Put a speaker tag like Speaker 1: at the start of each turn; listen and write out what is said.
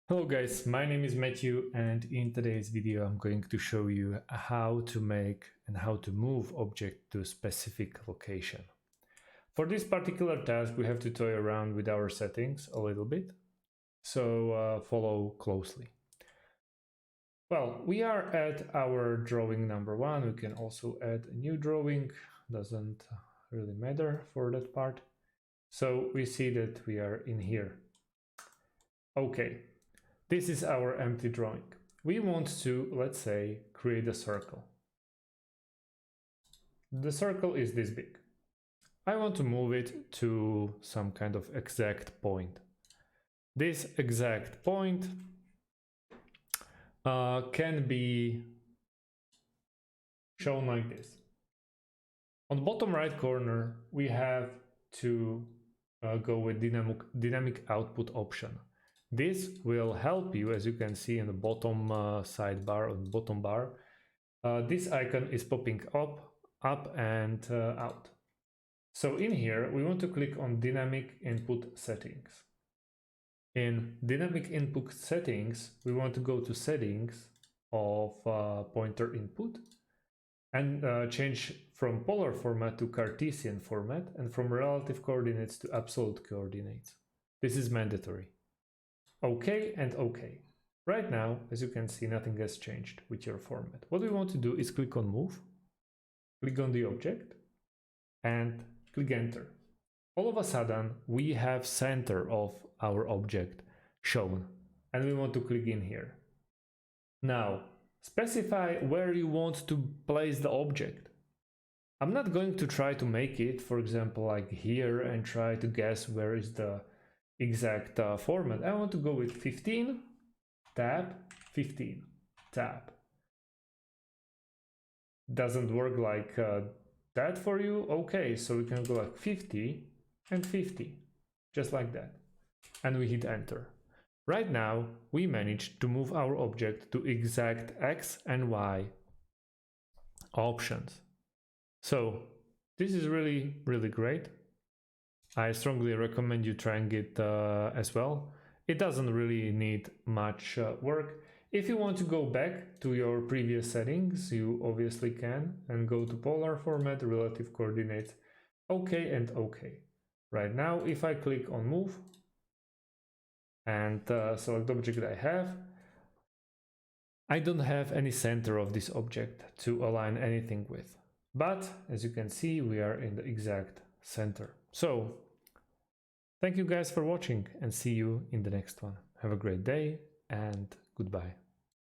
Speaker 1: Hello guys, my name is Matthew and in today's video I'm going to show you how to make and how to move object to a specific location. For this particular task we have to toy around with our settings a little bit, so follow closely. Well, we are at our drawing number 1, we can also add a new drawing, doesn't really matter for that part. So we see that we are in here. Okay. This is our empty drawing. We want to, let's say, create a circle. The circle is this big. I want to move it to some kind of exact point. This exact point can be shown like this. On the bottom right corner, we have to go with dynamic output option. This will help you, as you can see in the bottom sidebar or bottom bar. This icon is popping up and out. So in here, we want to click on dynamic input settings. In dynamic input settings, we want to go to settings of pointer input and change from polar format to Cartesian format and from relative coordinates to absolute coordinates. This is mandatory. OK and OK. Right now, as you can see, nothing has changed with your format. What we want to do is click on Move, click on the object, and click Enter. All of a sudden, we have center of our object shown, and we want to click in here. Now, specify where you want to place the object. I'm not going to try to make it, for example, like here and try to guess where is the exact format. I want to go with 15, tab, 15, tab. Doesn't work like that for you? Okay, so we can go like 50 and 50, just like that. And we hit enter. Right now, we managed to move our object to exact X and Y options. So this is really, really great. I strongly recommend you trying it as well. It doesn't really need much work. If you want to go back to your previous settings, you obviously can and go to polar format, relative coordinates, OK and OK. Right now, if I click on move and select the object I have, I don't have any center of this object to align anything with. But as you can see, we are in the exact center. So thank you guys for watching and see you in the next one. Have a great day and goodbye.